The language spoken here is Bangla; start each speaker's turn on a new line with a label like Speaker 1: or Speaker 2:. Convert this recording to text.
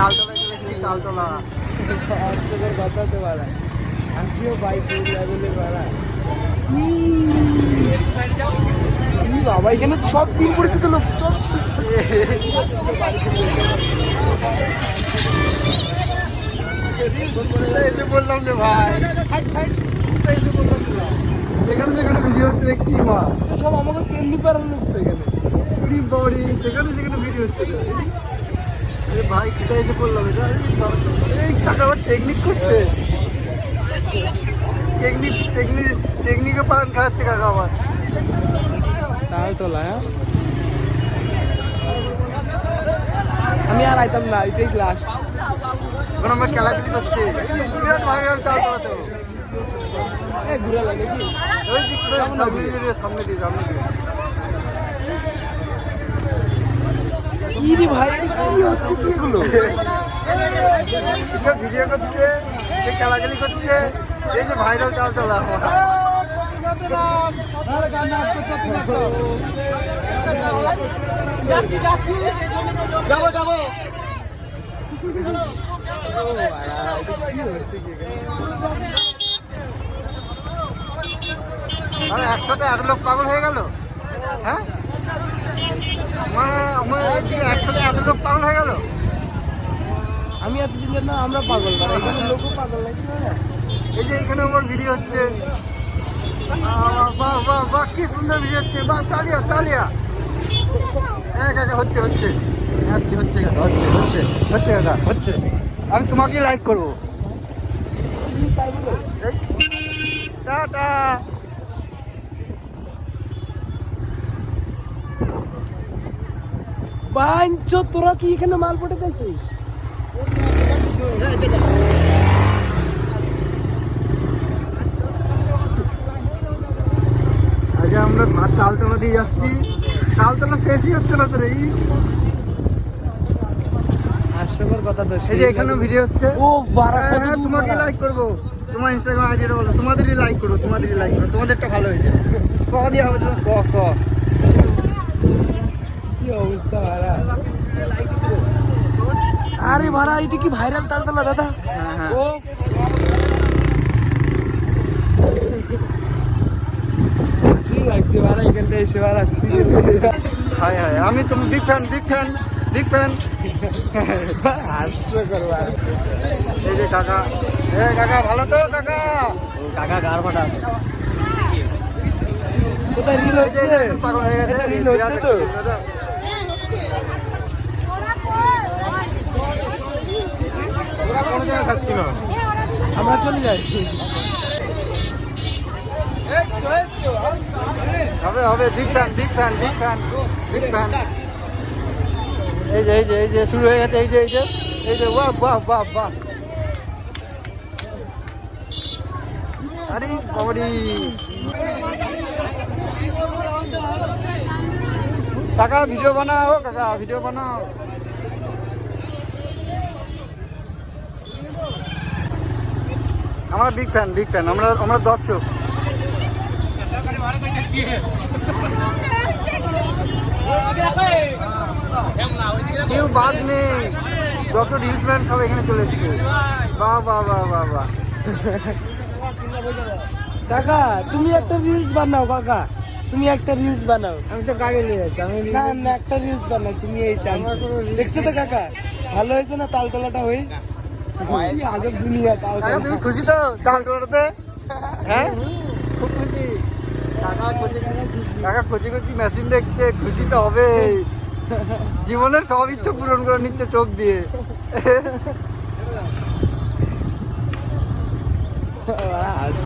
Speaker 1: তালতলায় চলেছি, তালতলা।
Speaker 2: কথা তো বাড়া আসিও বাইক লেভেলের বাড়া। বাবা এখানে সব দিন পরিচিত লোক সব
Speaker 1: এসে বললাম রে ভাই, যেখানে যেখানে ভিডিও হচ্ছে দেখছি মা,
Speaker 2: সব আমাকে তেমনি পারার লোক তো এখানে।
Speaker 1: যেখানে যেখানে ভিডিও হচ্ছে ভাই কোথায় এসে পড়লাম এটা। এই কাকা আবার টেকনিক করছে, টেকনিকে পান খাচ্ছে কাকা আবার।
Speaker 2: তালতলা আমি আর আইতাম না, এটাই লাস্ট।
Speaker 1: এখন আমরা খেলাধুলি করছি বিরাট ভাই তালতলাতেও।
Speaker 2: ঘুরে লাগে কি
Speaker 1: ওই দিক করে সামনে দিয়ে
Speaker 2: কি রে ভাই কি হচ্ছে কি এগুলো?
Speaker 1: ভিডিও করছে, খেলাখেলি করছে, এই যে ভাইরাল তালতলা। যাবো একসাথে এত লোক পাগল হয়ে গেল। হ্যাঁ আমার এইদিকে একসাথে এত লোক পাগল হয়ে গেল।
Speaker 2: আমি এতদিন না আমরা পাগল না, এখানে লোকও পাগল নাকি না?
Speaker 1: এই যে এখানে আমার ভিডিও হচ্ছে, বাহ বাহ বাহ কি সুন্দর ভিডিও হচ্ছে, বাহ তালিয়া। হ্যাঁ কাকা হচ্ছে কাকা হচ্ছে। আমি তোমাকে লাইক করবো। টাটা।
Speaker 2: বাঞ্চ তোরা কি এখানে মাল পটাতেছিস?
Speaker 1: আজ আমরা তালতলা দিয়ে যাচ্ছি, তালতলা শেষই হচ্ছে না তোর। এই
Speaker 2: হাস্যকর কথা তো।
Speaker 1: এই যে এখানেও ভিডিও হচ্ছে।
Speaker 2: ও বারা
Speaker 1: হ্যাঁ তোমাকে লাইক করবো, তোমার ইনস্টাগ্রাম আইডিটা বলো। তোমাদেরই লাইক করবো, তোমাদেরটা ভালো হয়েছে। ক দিয়ে হবে তো, ক
Speaker 2: কি অবস্থা ভাড়া। আরে ভাড়া এটা কি ভাইরাল তালতলা দাদা?
Speaker 1: হ্যাঁ
Speaker 2: ও লাগছে ভাড়া এখানটা এসে ভাড়া।
Speaker 1: হাই আমি তুমি বিগ ফ্যান।
Speaker 2: হাস্যকর ভাড়া।
Speaker 1: এই যে কাকা, কাকা ভালো তো কাকা গাড় ফাটা আছে।
Speaker 2: কোথায় রিল হচ্ছে?
Speaker 1: পাগল হয়ে গেছে,
Speaker 2: রিল হচ্ছে তো।
Speaker 1: ওরা কোনো জায়গায় থাকছি না,
Speaker 2: আমরা চলে যাই।
Speaker 1: হবে বিগ ফ্যান। এই যে শুরু হয়ে গেছে, এই যে বাহ। আরে কবাডি কাকা ভিডিও বানাও, আমরা বিগ ফ্যান, আমরা দর্শক। কেউ বাদ নেই, যত রিলসম্যান সব এখানে চলে এসছে। বাহ।
Speaker 2: কাকা তুমি একটা রিলস বানাও, কাকা তুমি একটা রিলস বানাও।
Speaker 1: আমি তো গাড়ি নিয়ে যাচ্ছি, আমি
Speaker 2: না একটা রিলস বানাও তুমি। এই দেখছো তো কাকা ভালো হয়েছে না তালতলাটা? হয়ে আজব দুনিয়া তালতলা।
Speaker 1: তুমি খুশি তো তালতলাতে? হ্যাঁ খুব খুশি। কাকা কচি মেশিন দেখছে, খুশি তো হবে। জীবনের সব ইচ্ছা পূরণ করে নিচ্ছে চোখ দিয়ে।